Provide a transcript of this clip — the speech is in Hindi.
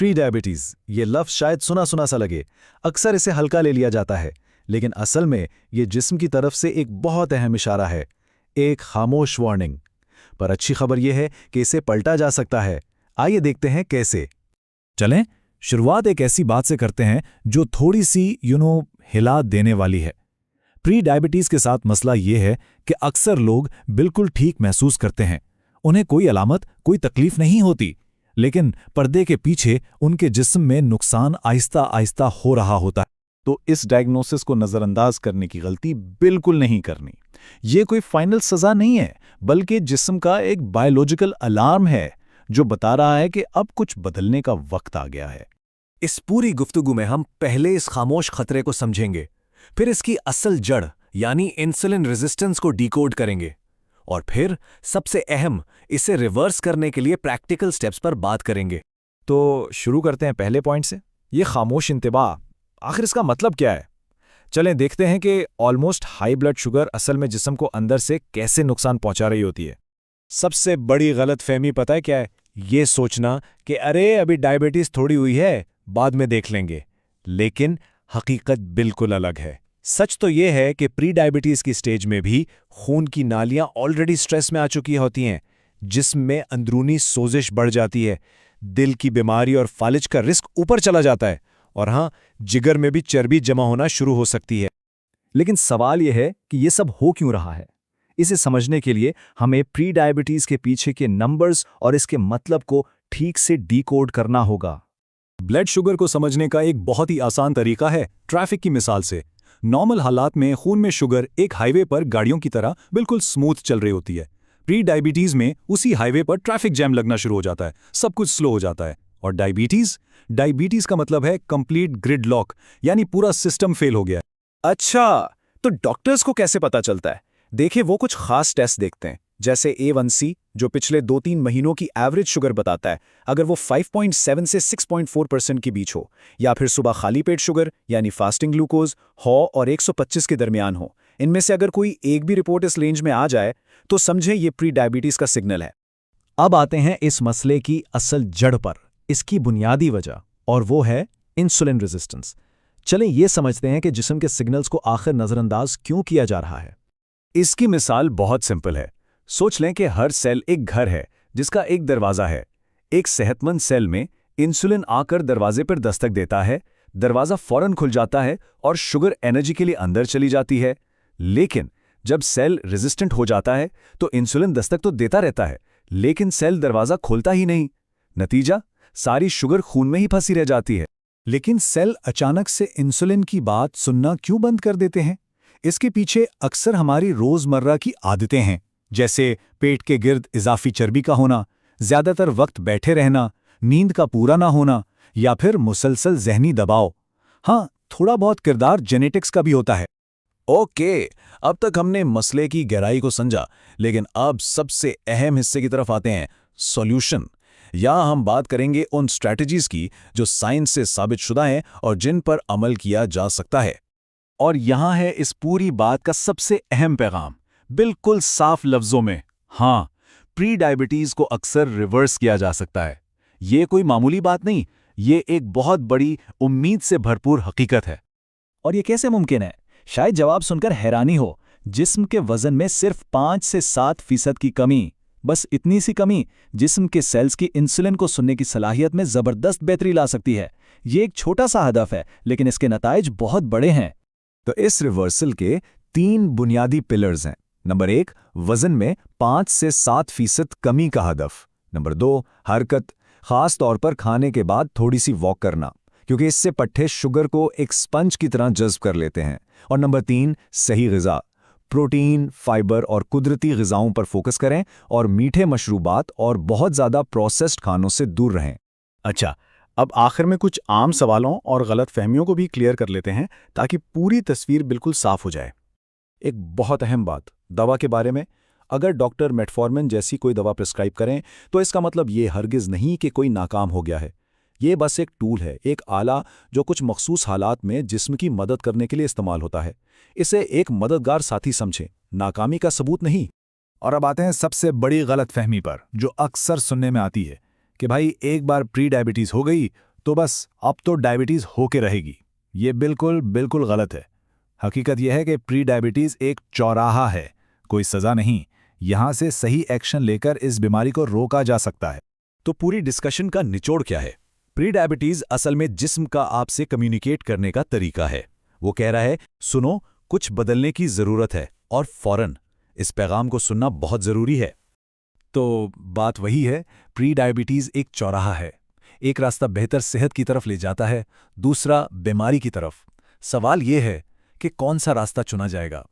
प्री डायबिटीज, ये लफ्ज़ शायद सुना सुना सा लगे। अक्सर इसे हल्का ले लिया जाता है, लेकिन असल में ये जिस्म की तरफ से एक बहुत अहम इशारा है, एक खामोश वार्निंग। पर अच्छी खबर यह है कि इसे पलटा जा सकता है। आइए देखते हैं कैसे। चलें, शुरुआत एक ऐसी बात से करते हैं जो थोड़ी सी हिला देने वाली है। प्री डायबिटीज के साथ मसला ये है कि अक्सर लोग बिल्कुल ठीक महसूस करते हैं, उन्हें कोई अलामत, कोई तकलीफ नहीं होती, लेकिन पर्दे के पीछे उनके जिस्म में नुकसान आहिस्ता आहिस्ता हो रहा होता है। तो इस डायग्नोसिस को नज़रअंदाज करने की गलती बिल्कुल नहीं करनी। ये कोई फाइनल सज़ा नहीं है, बल्कि जिस्म का एक बायोलॉजिकल अलार्म है जो बता रहा है कि अब कुछ बदलने का वक्त आ गया है। इस पूरी गुफ्तगू में हम पहले इस खामोश खतरे को समझेंगे, फिर इसकी असल जड़ यानी इंसुलिन रेजिस्टेंस को डिकोड करेंगे, और फिर सबसे अहम, इसे रिवर्स करने के लिए प्रैक्टिकल स्टेप्स पर बात करेंगे। तो शुरू करते हैं पहले पॉइंट से। ये खामोश इंतबाह, आखिर इसका मतलब क्या है? चलें देखते हैं कि ऑलमोस्ट हाई ब्लड शुगर असल में जिस्म को अंदर से कैसे नुकसान पहुंचा रही होती है। सबसे बड़ी गलतफहमी पता है क्या है? ये सोचना कि अरे अभी डायबिटीज थोड़ी हुई है, बाद में देख लेंगे। लेकिन हकीकत बिल्कुल अलग है। सच तो ये है कि प्री डायबिटीज की स्टेज में भी खून की नालियां ऑलरेडी स्ट्रेस में आ चुकी होती हैं, जिस्म में अंदरूनी सोजिश बढ़ जाती है, दिल की बीमारी और फालिज का रिस्क ऊपर चला जाता है, और हाँ, जिगर में भी चर्बी जमा होना शुरू हो सकती है। लेकिन सवाल यह है कि यह सब हो क्यों रहा है? इसे समझने के लिए हमें प्री डायबिटीज के पीछे के नंबर्स और इसके मतलब को ठीक से डिकोड करना होगा। ब्लड शुगर को समझने का एक बहुत ही आसान तरीका है ट्रैफिक की मिसाल से। नॉर्मल हालात में खून में शुगर एक हाईवे पर गाड़ियों की तरह बिल्कुल स्मूथ चल रही होती है। प्री डायबिटीज में उसी हाईवे पर ट्रैफिक जैम लगना शुरू हो जाता है, सब कुछ स्लो हो जाता है। और डायबिटीज का मतलब है कंप्लीट ग्रिड लॉक, यानी पूरा सिस्टम फेल हो गया है। अच्छा, तो डॉक्टर्स को कैसे पता चलता है? देखिए, वो कुछ खास टेस्ट देखते हैं, जैसे A1C जो पिछले 2-3 महीनों की एवरेज शुगर बताता है। अगर वो 5.7 से 6.4% के बीच हो, या फिर सुबह खाली पेट शुगर यानी फास्टिंग ग्लूकोज 100 और 125 के दरमियान हो, इनमें से अगर कोई एक भी रिपोर्ट इस रेंज में आ जाए तो समझें ये प्री डायबिटीज का सिग्नल है। अब आते हैं इस मसले की असल जड़ पर, इसकी बुनियादी वजह, और वो है इंसुलिन रेजिस्टेंस। चलें ये समझते हैं कि जिस्म के सिग्नल्स को आखिर नज़रअंदाज क्यों किया जा रहा है। इसकी मिसाल बहुत सिंपल है। सोच लें कि हर सेल एक घर है जिसका एक दरवाज़ा है। एक सेहतमंद सेल में इंसुलिन आकर दरवाजे पर दस्तक देता है, दरवाज़ा फौरन खुल जाता है और शुगर एनर्जी के लिए अंदर चली जाती है। लेकिन जब सेल रेजिस्टेंट हो जाता है तो इंसुलिन दस्तक तो देता रहता है, लेकिन सेल दरवाज़ा खोलता ही नहीं। नतीजा, सारी शुगर खून में ही फंसी रह जाती है। लेकिन सेल अचानक से इंसुलिन की बात सुनना क्यों बंद कर देते हैं? इसके पीछे अक्सर हमारी रोज़मर्रा की आदतें हैं, जैसे पेट के गिर्द इजाफी चर्बी का होना, ज़्यादातर वक्त बैठे रहना, नींद का पूरा ना होना, या फिर मुसलसल ज़हनी दबाव। हाँ, थोड़ा बहुत किरदार जेनेटिक्स का भी होता है। ओके, अब तक हमने मसले की गहराई को समझा, लेकिन अब सबसे अहम हिस्से की तरफ आते हैं, सॉल्यूशन। यहाँ हम बात करेंगे उन स्ट्रैटेजीज की जो साइंस से साबित शुदा हैं और जिन पर अमल किया जा सकता है। और यहाँ है इस पूरी बात का सबसे अहम पैगाम, बिल्कुल साफ लफ्ज़ों में। हाँ, प्री डायबिटीज़ को अक्सर रिवर्स किया जा सकता है। ये कोई मामूली बात नहीं, ये एक बहुत बड़ी उम्मीद से भरपूर हकीकत है। और ये कैसे मुमकिन है? शायद जवाब सुनकर हैरानी हो। जिस्म के वजन में सिर्फ 5 से 7% की कमी, बस इतनी सी कमी जिस्म के सेल्स की इंसुलिन को सुनने की सलाहियत में ज़बरदस्त बेहतरी ला सकती है। ये एक छोटा सा हदफ है, लेकिन इसके नताइज बहुत बड़े हैं। तो इस रिवर्सल के 3 बुनियादी पिलर्स हैं। नंबर 1, वजन में 5 से 7% कमी का हदफ। नंबर 2, हरकत, खास तौर पर खाने के बाद थोड़ी सी वॉक करना, क्योंकि इससे पट्टे शुगर को एक स्पंज की तरह जज्ब कर लेते हैं। और नंबर 3, सही ग़िज़ा, प्रोटीन, फाइबर और कुदरती ग़िज़ाओं पर फोकस करें और मीठे मशरूबात और बहुत ज़्यादा प्रोसेस्ड खानों से दूर रहें। अच्छा, अब आखिर में कुछ आम सवालों और गलत फहमियों को भी क्लियर कर लेते हैं ताकि पूरी तस्वीर बिल्कुल साफ हो जाए। एक बहुत अहम बात, दवा के बारे में। अगर डॉक्टर मेटफॉर्मिन जैसी कोई दवा प्रिस्क्राइब करें तो इसका मतलब ये हरगिज़ नहीं कि कोई नाकाम हो गया है। ये बस एक टूल है, एक आला जो कुछ मखसूस हालात में जिस्म की मदद करने के लिए इस्तेमाल होता है। इसे एक मददगार साथी समझें, नाकामी का सबूत नहीं। और अब आते हैं सबसे बड़ी गलतफहमी पर, जो अक्सर सुनने में आती है कि भाई एक बार प्री डायबिटीज़ हो गई तो बस अब तो डायबिटीज होके रहेगी। ये बिल्कुल बिल्कुल गलत है। हकीकत यह है कि प्री डायबिटीज एक चौराहा है, कोई सजा नहीं। यहां से सही एक्शन लेकर इस बीमारी को रोका जा सकता है। तो पूरी डिस्कशन का निचोड़ क्या है? प्री डायबिटीज असल में जिस्म का आपसे कम्युनिकेट करने का तरीका है। वो कह रहा है, सुनो, कुछ बदलने की जरूरत है, और फौरन। इस पैगाम को सुनना बहुत जरूरी है। तो बात वही है, प्री डायबिटीज एक चौराहा है। एक रास्ता बेहतर सेहत की तरफ ले जाता है, दूसरा बीमारी की तरफ। सवाल यह है कि कौन सा रास्ता चुना जाएगा।